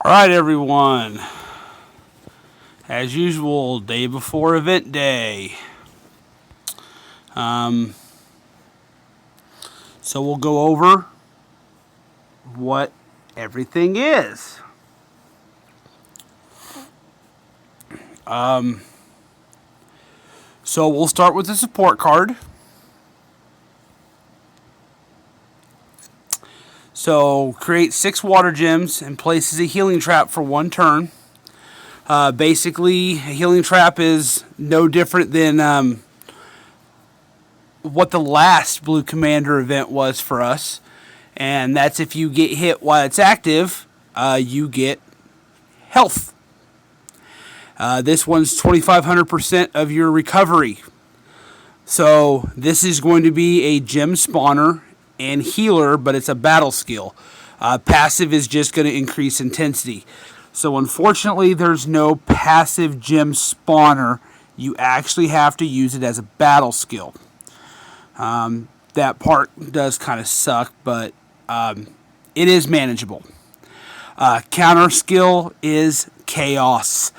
Alright, everyone. As usual, day before event day. Um, so we'll go over what everything is. So we'll start with the support card. So create 6 water gems and places a healing trap for 1 turn. Basically, a healing trap is no different than what the last Blue Commander event was for us. And that's if you get hit while it's active, you get health. This one's 2,500% of your recovery. So this is going to be a gem spawner and healer, but it's a battle skill. Passive is just going to increase intensity. So unfortunately, there's no passive gem spawner. You actually have to use it as a battle skill. That part does kind of suck, but it is manageable. Counter skill is chaos.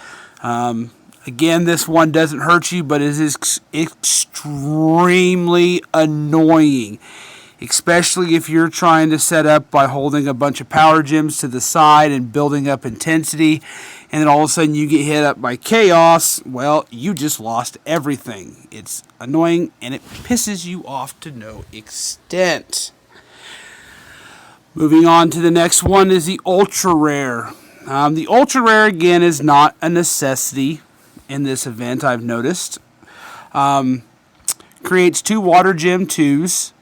Again, this one doesn't hurt you, but it is extremely annoying. Especially if you're trying to set up by holding a bunch of power gems to the side and building up intensity, and then all of a sudden you get hit up by chaos. Well, you just lost everything. It's annoying and it pisses you off to no extent. Moving on to the next one is the ultra rare. The ultra rare again is not a necessity in this event, I've noticed. Creates 2 water gem 2s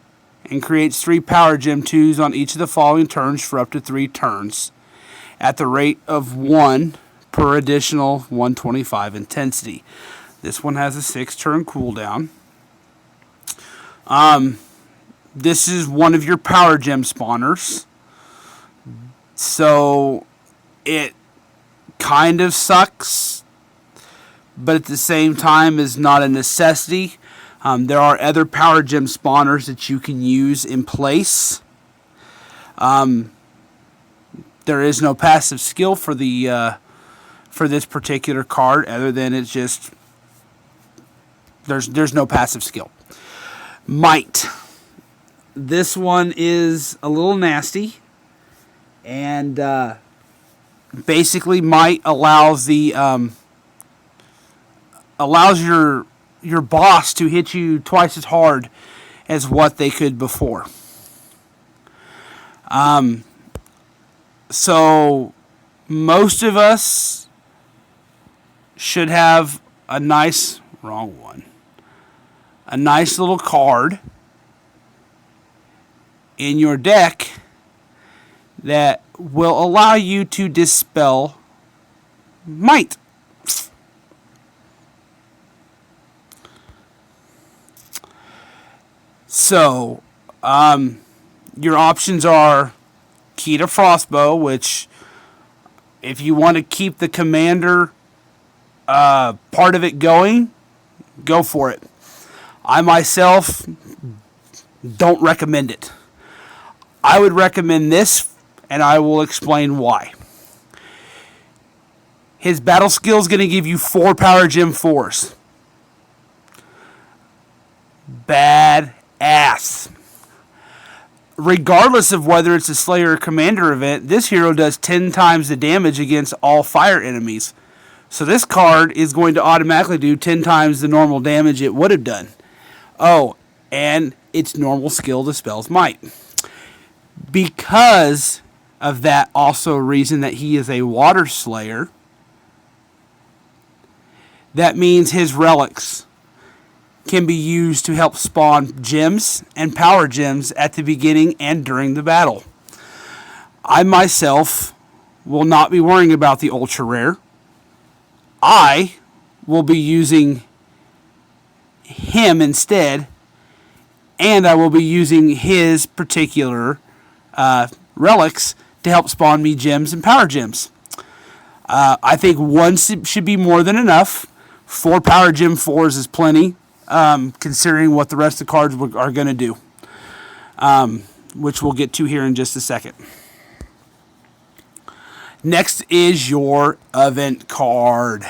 and creates 3 power gem 2s on each of the following turns for up to 3 turns at the rate of 1 per additional 125 intensity. This one has a 6-turn cooldown. This is one of your power gem spawners. So it kind of sucks, but at the same time is not a necessity. There are other power gem spawners that you can use in place. There is no passive skill for the for this particular card, other than it's just there's no passive skill. Might. This one is a little nasty, and basically might allows your boss to hit you twice as hard as what they could before. So most of us should have a nice little card in your deck that will allow you to dispel might. So, your options are Key to Frostbow, which, if you want to keep the commander part of it going, go for it. I myself don't recommend it. I would recommend this, and I will explain why. His battle skill is going to give you 4 power gem 4s. Bad ass. Regardless of whether it's a Slayer or Commander event, this hero does 10 times the damage against all fire enemies. So this card is going to automatically do 10 times the normal damage it would have done. Oh, and its normal skill dispels might. Because of that also reason that he is a Water Slayer, that means his relics can be used to help spawn gems and power gems at the beginning and during the battle. I myself will not be worrying about the ultra rare. I will be using him instead, and I will be using his particular relics to help spawn me gems and power gems. I think 1 should be more than enough. 4 power gem 4s is plenty. Considering what the rest of the cards are going to do, which we'll get to here in just a second. Next is your event card.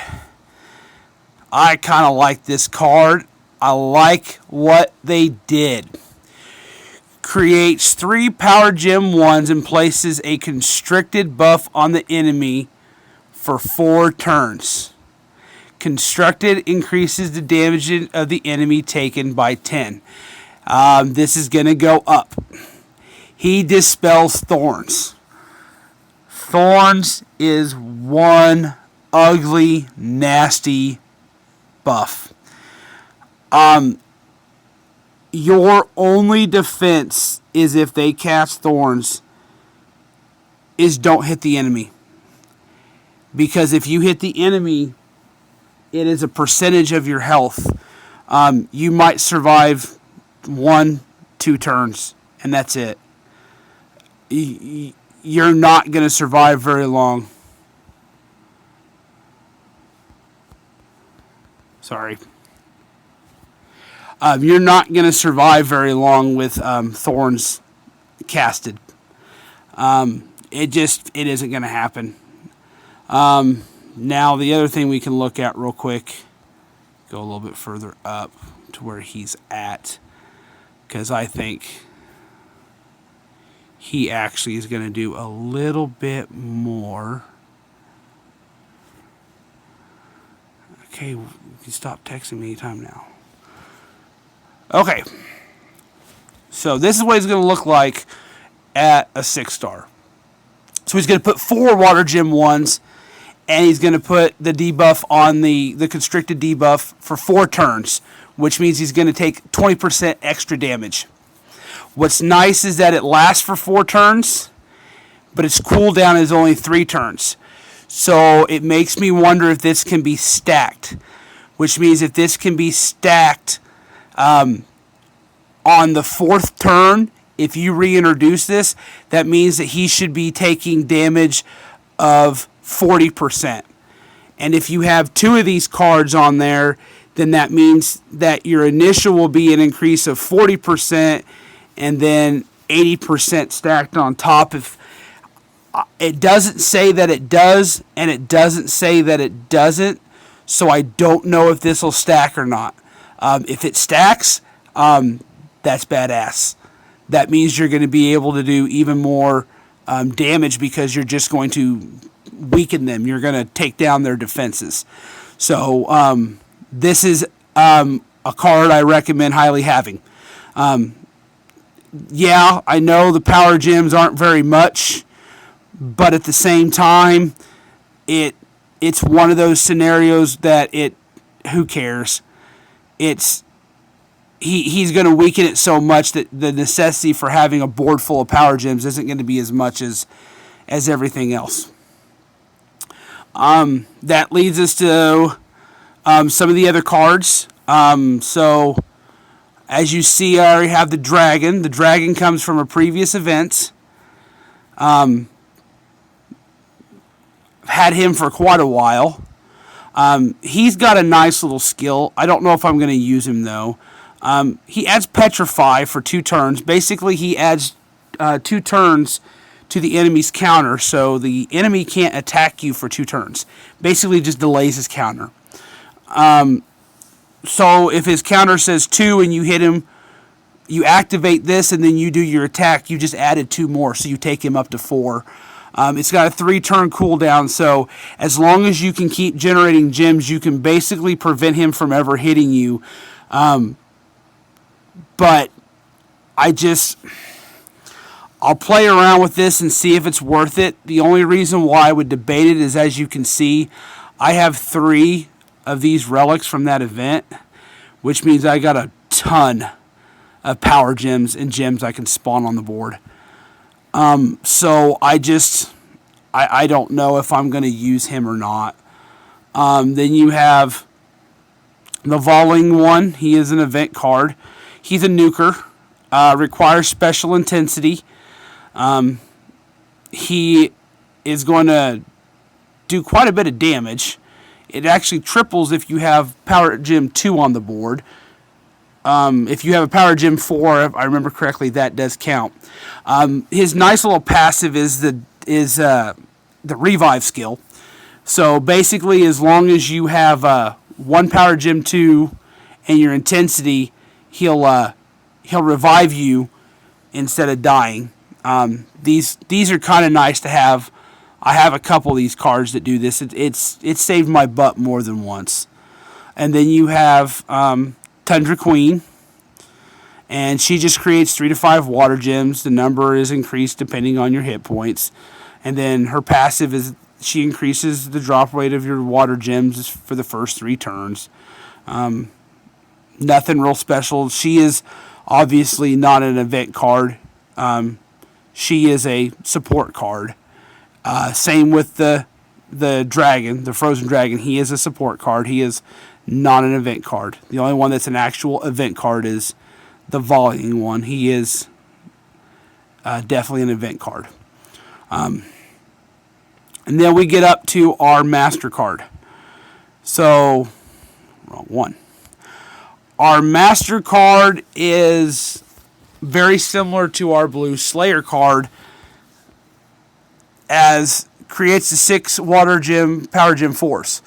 I kind of like this card. I like what they did. Creates 3 Power Gem 1s and places a constricted buff on the enemy for 4 turns. Constructed increases the damage of the enemy taken by 10. This is going to go up. He dispels Thorns. Thorns is one ugly, nasty buff. Your only defense is if they cast Thorns is don't hit the enemy. Because if you hit the enemy, it is a percentage of your health. You might survive 1-2 turns, and that's it. You're not going to survive very long. Sorry. You're not going to survive very long with Thorns casted. It isn't going to happen. Now, the other thing we can look at real quick, go a little bit further up to where he's at, because I think he actually is going to do a little bit more. Okay, you can stop texting me anytime now. Okay, so this is what he's going to look like at a 6-star. So he's going to put 4 Water Gem 1s, and he's going to put the debuff on the constricted debuff for 4 turns, which means he's going to take 20% extra damage. What's nice is that it lasts for 4 turns, but its cooldown is only 3 turns. So it makes me wonder if this can be stacked, which means if this can be stacked on the 4th turn, if you reintroduce this, that means that he should be taking damage of 40%. And if you have 2 of these cards on there, then that means that your initial will be an increase of 40% and then 80% stacked on top. If it doesn't say that it does, and it doesn't say that it doesn't, so I don't know if this will stack or not. If it stacks, that's badass. That means you're going to be able to do even more damage because you're just going to weaken them. You're going to take down their defenses. So this is a card I recommend highly having. Yeah, I know the Power Gems aren't very much, but at the same time, it's one of those scenarios that who cares? He's going to weaken it so much that the necessity for having a board full of Power Gems isn't going to be as much as everything else. That leads us to some of the other cards. So, as you see, I already have the Dragon. The Dragon comes from a previous event. I've had him for quite a while. He's got a nice little skill. I don't know if I'm going to use him, though. He adds Petrify for 2 turns. Basically, he adds 2 turns to the enemy's counter, so the enemy can't attack you for 2 turns. Basically, just delays his counter. So if his counter says 2 and you hit him, you activate this and then you do your attack. You just added 2 more, so you take him up to 4. It's got a 3-turn cooldown, so as long as you can keep generating gems, you can basically prevent him from ever hitting you. But I'll play around with this and see if it's worth it. The only reason why I would debate it is, as you can see, I have 3 of these relics from that event, which means I got a ton of Power Gems and gems I can spawn on the board. So I don't know if I'm going to use him or not. Then you have the Voling one. He is an event card. He's a nuker. Requires special intensity. He is going to do quite a bit of damage. It actually triples if you have Power Gem 2 on the board. If you have a Power Gem 4, if I remember correctly, that does count. His nice little passive is the revive skill. So basically, as long as you have one Power Gem 2 and your intensity, he'll revive you instead of dying. These are kind of nice to have. I have a couple of these cards that do this. It's saved my butt more than once. And then you have Tundra Queen, and she just creates 3 to 5 water gems. The number is increased depending on your hit points. And then her passive is she increases the drop rate of your water gems for the first 3 turns. Nothing real special. She is obviously not an event card. She is a support card. Same with the dragon, the frozen dragon. He is a support card. He is not an event card. The only one that's an actual event card is the volleying one. He is definitely an event card. And then we get up to our master card. So, wrong one. Our master card is very similar to our blue Slayer card, as creates a 6 water gem, power gem force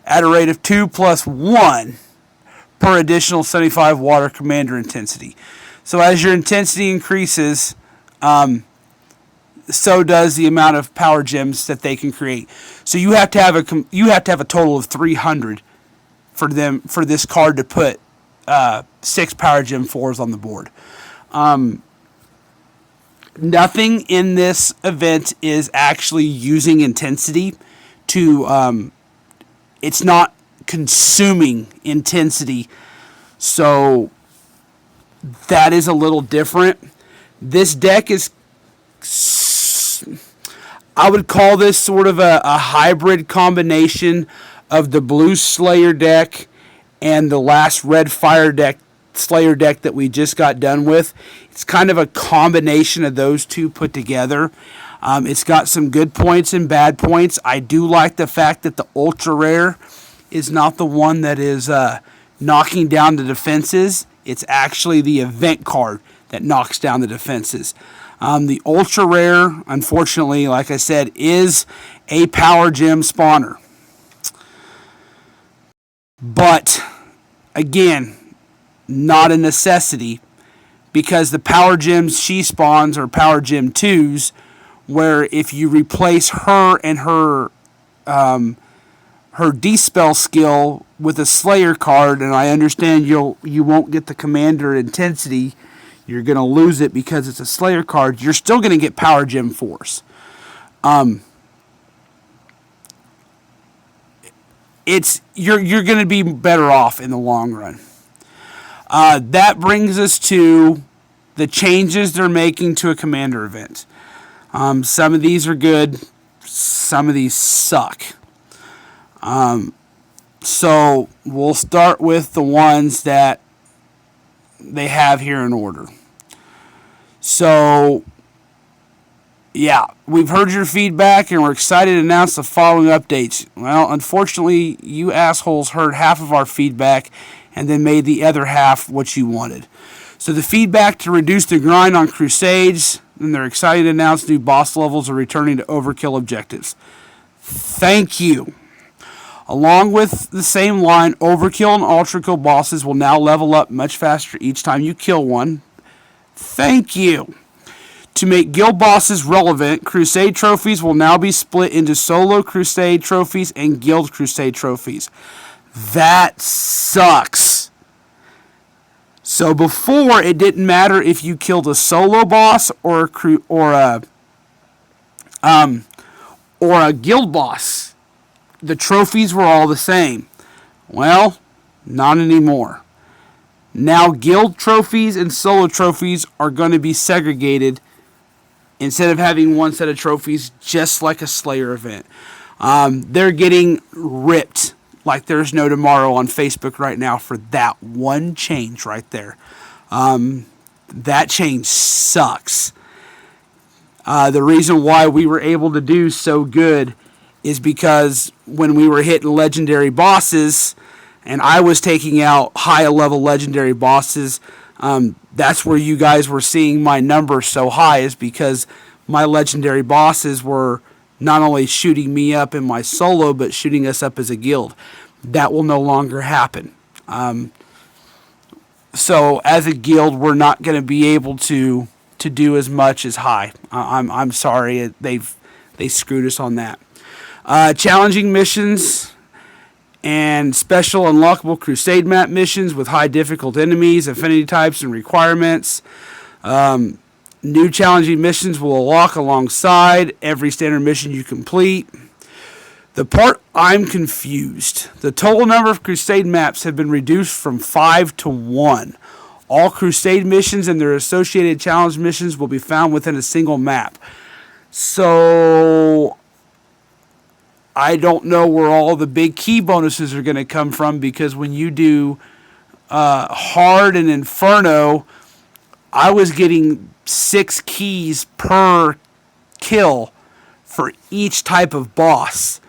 at a rate of 2 plus 1 per additional 75 water commander intensity. So as your intensity increases, so does the amount of power gems that they can create. So you have to have a total of 300 for this card to put 6 power gem 4s on the board. Nothing in this event is actually using intensity to. It's not consuming intensity, so that is a little different. This deck is, I would call this sort of a hybrid combination of the blue Slayer deck and the last red Fire deck, Slayer deck that we just got done with. It's kind of a combination of those two put together. It's got some good points and bad points. I do like the fact that the ultra rare is not the one that is knocking down the defenses. It's actually the event card that knocks down the defenses. The ultra rare, unfortunately, like I said, is a power gem spawner. But again, not a necessity, because the power gems she spawns are power gem 2s, where if you replace her and her Dispel skill with a Slayer card, and I understand you won't get the commander intensity, you're going to lose it because it's a Slayer card, you're still going to get power gem force. You're going to be better off in the long run. That brings us to the changes they're making to a commander event. Some of these are good, some of these suck. So we'll start with the ones that they have here in order. So, yeah, we've heard your feedback and we're excited to announce the following updates. Well, unfortunately, you assholes heard half of our feedback and then made the other half what you wanted. So the feedback to reduce the grind on Crusades, and they're excited to announce new boss levels are returning to overkill objectives. Thank you. Along with the same line, overkill and ultra kill bosses will now level up much faster each time you kill one. Thank you. To make guild bosses relevant, Crusade trophies will now be split into solo Crusade trophies and guild Crusade trophies. That sucks. So before, it didn't matter if you killed a solo boss or a guild boss. The trophies were all the same. Well, not anymore. Now guild trophies and solo trophies are going to be segregated instead of having one set of trophies, just like a Slayer event. They're getting ripped like there's no tomorrow on Facebook right now for that one change right there. That change sucks. The reason why we were able to do so good is because when we were hitting legendary bosses and I was taking out high level legendary bosses, that's where you guys were seeing my numbers so high, is because my legendary bosses were not only shooting me up in my solo, but shooting us up as a guild. That will no longer happen. So as a guild, we're not going to be able to do as much as high. I'm sorry, they screwed us on that. Challenging missions and special unlockable crusade map missions with high difficult enemies, affinity types, and requirements. New challenging missions will unlock alongside every standard mission you complete. The part I'm confused. The total number of crusade maps have been reduced from 5 to 1. All crusade missions and their associated challenge missions will be found within a single map. So I don't know where all the big key bonuses are going to come from, because when you do Hard and Inferno, I was getting 6 keys per kill for each type of boss.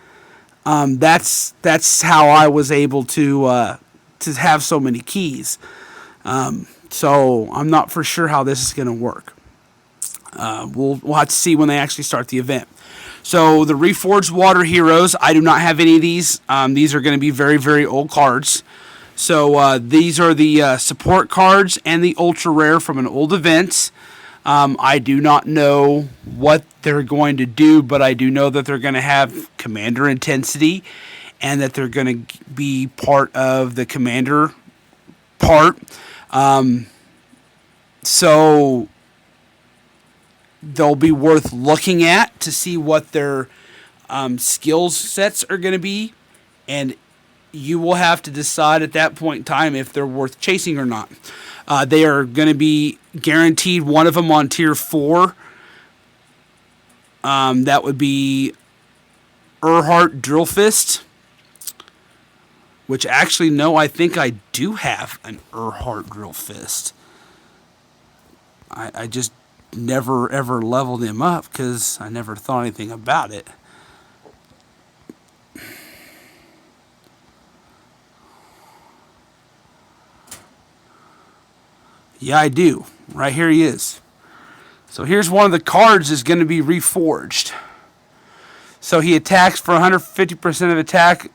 That's how I was able to have so many keys. So I'm not for sure how this is going to work. We'll have to see when they actually start the event. So the Reforged Water Heroes, I do not have any of these. These are going to be very, very old cards. So these are the support cards and the ultra rare from an old event. I do not know what they're going to do, but I do know that they're going to have commander intensity and that they're going to be part of the commander part. So they'll be worth looking at to see what their skills sets are going to be, and you will have to decide at that point in time if they're worth chasing or not. They are going to be guaranteed one of them on tier 4. That would be Erhardt Drillfist, which actually, no, I think I do have an Erhardt Drillfist. I just never ever leveled him up because I never thought anything about it. Yeah, I do. Right here he is. So here's one of the cards that's going to be reforged. So he attacks for 150% of attack.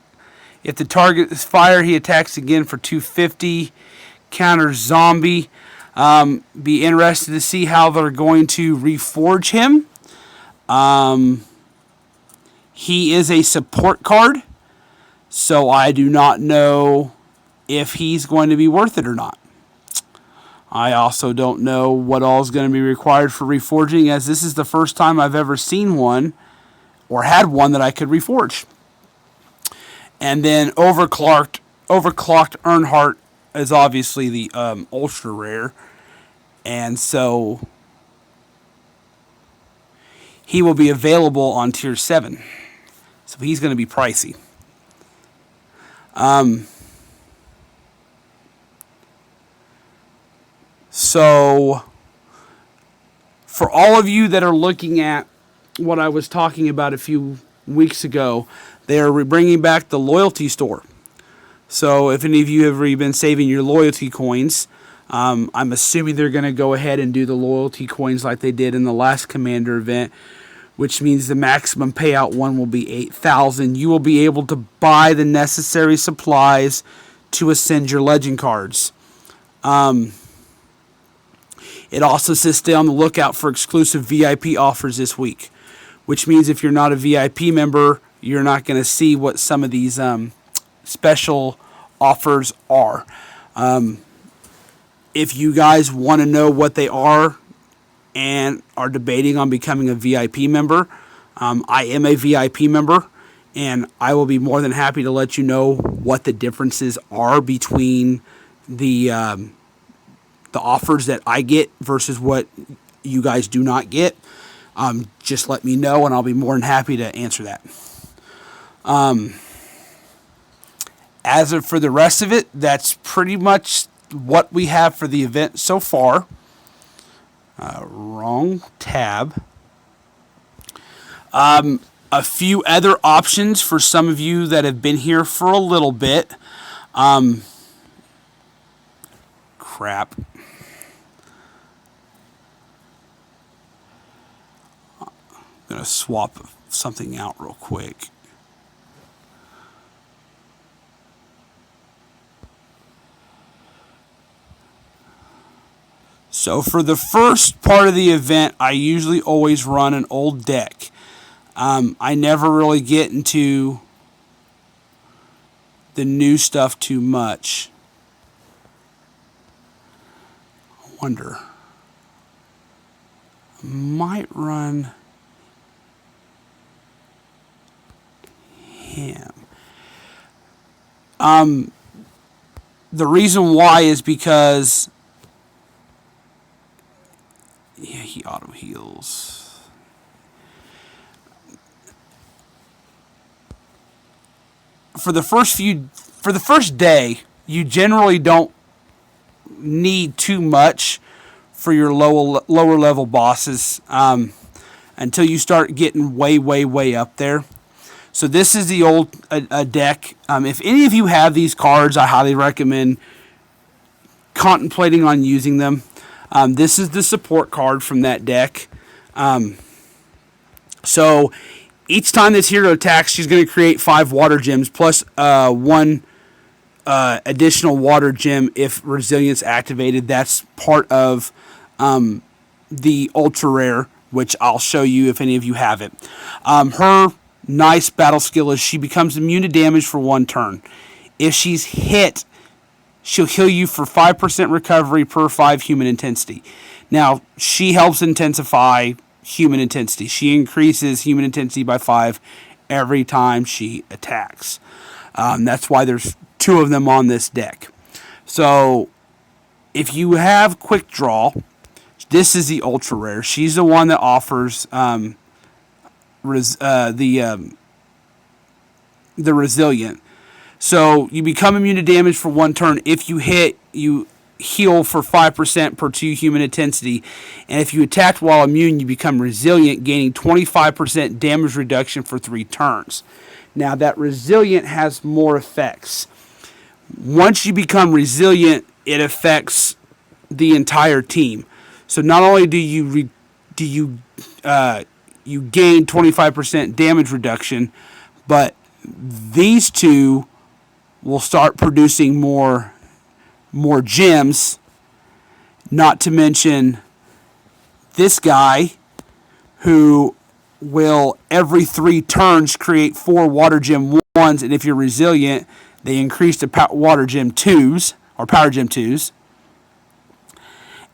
If the target is fire, he attacks again for 250. Counters zombie. Be interested to see how they're going to reforge him. He is a support card, so I do not know if he's going to be worth it or not. I also don't know what all is going to be required for reforging, as this is the first time I've ever seen one or had one that I could reforge. And then overclocked Earnhardt is obviously the ultra rare, and so he will be available on tier 7. So he's going to be pricey. So for all of you that are looking at what I was talking about a few weeks ago, they are bringing back the loyalty store. So if any of you have already been saving your loyalty coins, I'm assuming they're going to go ahead and do the loyalty coins like they did in the last Commander event, which means the maximum payout one will be 8,000. You will be able to buy the necessary supplies to ascend your legend cards. It also says stay on the lookout for exclusive VIP offers this week, which means if you're not a VIP member, you're not going to see what some of these special offers are. If you guys want to know what they are and are debating on becoming a VIP member, I am a VIP member, and I will be more than happy to let you know what the differences are between the offers that I get versus what you guys do not get. Just let me know, and I'll be more than happy to answer that. As of for the rest of it, that's pretty much what we have for the event so far. Wrong tab. A few other options for some of you that have been here for a little bit. Crap. going to swap something out real quick. So for the first part of the event, I usually always run an old deck. I never really get into the new stuff too much. I wonder. I might run him. The reason why is because he auto heals. For the first day, you generally don't need too much for your lower level bosses until you start getting way up there. So this is the old deck. If any of you have these cards, I highly recommend contemplating on using them. This is the support card from that deck. So each time this hero attacks, she's going to create 5 water gems plus 1 additional water gem if resilience activated. That's part of the ultra rare, which I'll show you if any of you have it. Her nice battle skill is she becomes immune to damage for 1 turn. If she's hit, she'll heal you for 5% recovery per 5 human intensity. Now, she helps intensify human intensity. She increases human intensity by 5 every time she attacks. That's why there's 2 of them on this deck. So, if you have quick draw, this is the ultra rare. She's the one that offers the resilient. So you become immune to damage for 1 turn. If you hit, you heal for 5% per 2 human intensity. And if you attack while immune, you become resilient, gaining 25% damage reduction for 3 turns. Now that resilient has more effects. Once you become resilient, it affects the entire team. So not only do you gain 25% damage reduction, but these 2 will start producing more gems. Not to mention this guy, who will every 3 turns create 4 water gem 1s, and if you're resilient, they increase to water gem 2s or power gem 2s.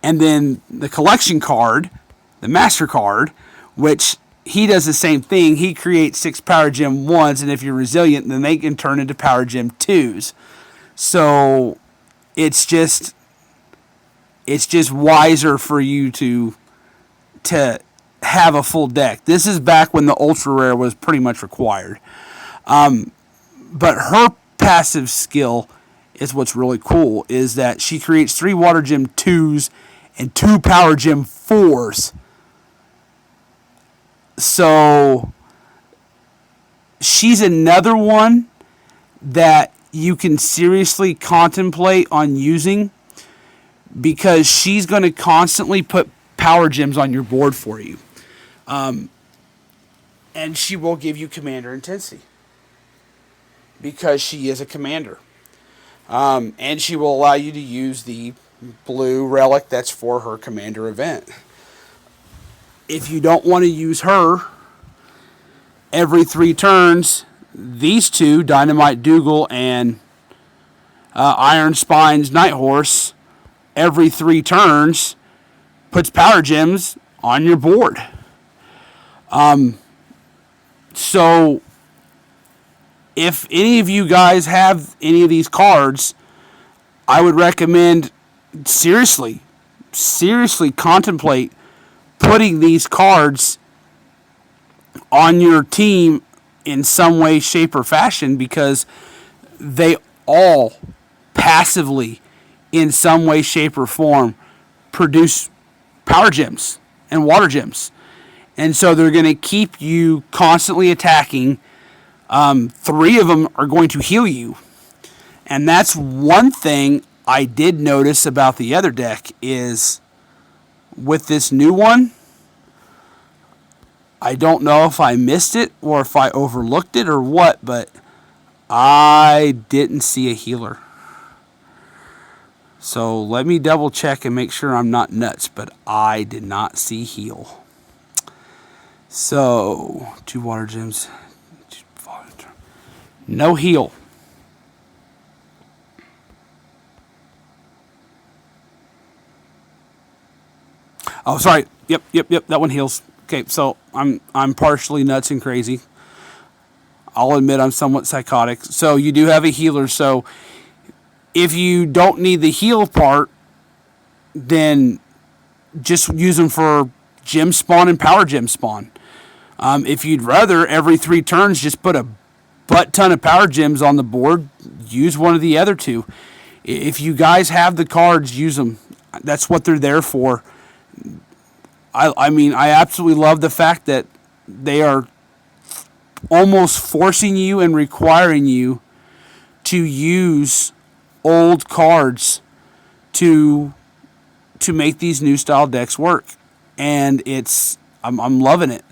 And then the collection card, the master card, which he does the same thing. He creates 6 power gem 1s, and if you're resilient, then they can turn into power gem 2s. So it's just wiser for you to have a full deck. This is back when the ultra rare was pretty much required. But her passive skill is what's really cool, is that she creates 3 water gem 2s and 2 power gem 4s. So she's another one that you can seriously contemplate on using, because she's going to constantly put power gems on your board for you. And she will give you commander intensity, because she is a commander. And she will allow you to use the blue relic that's for her commander event. If you don't want to use her every 3 turns, these 2, Dynamite Dougal and Iron Spine's Night Horse, every 3 turns, puts power gems on your board. So if any of you guys have any of these cards, I would recommend seriously contemplate putting these cards on your team in some way, shape, or fashion, because they all passively, in some way, shape, or form, produce power gems and water gems. And so they're going to keep you constantly attacking. 3 of them are going to heal you. And that's one thing I did notice about the other deck, is with this new one, I don't know if I missed it or if I overlooked it or what, but I didn't see a healer. So let me double check and make sure I'm not nuts, but I did not see heal. So, 2 water gems. No heal. Oh, sorry. Yep. That one heals. Okay, so I'm partially nuts and crazy. I'll admit I'm somewhat psychotic. So you do have a healer. So if you don't need the heal part, then just use them for gem spawn and power gem spawn. If you'd rather every 3 turns just put a butt ton of power gems on the board, use one of the other 2. If you guys have the cards, use them. That's what they're there for. I mean, I absolutely love the fact that they are almost forcing you and requiring you to use old cards to make these new style decks work. And I'm loving it.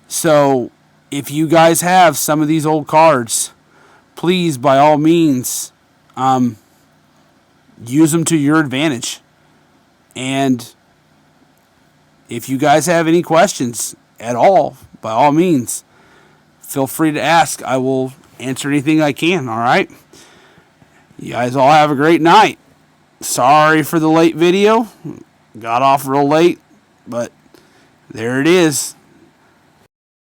So if you guys have some of these old cards, please, by all means, use them to your advantage. And if you guys have any questions at all, by all means, feel free to ask. I will answer anything I can, all right? You guys all have a great night. Sorry for the late video. Got off real late, but there it is.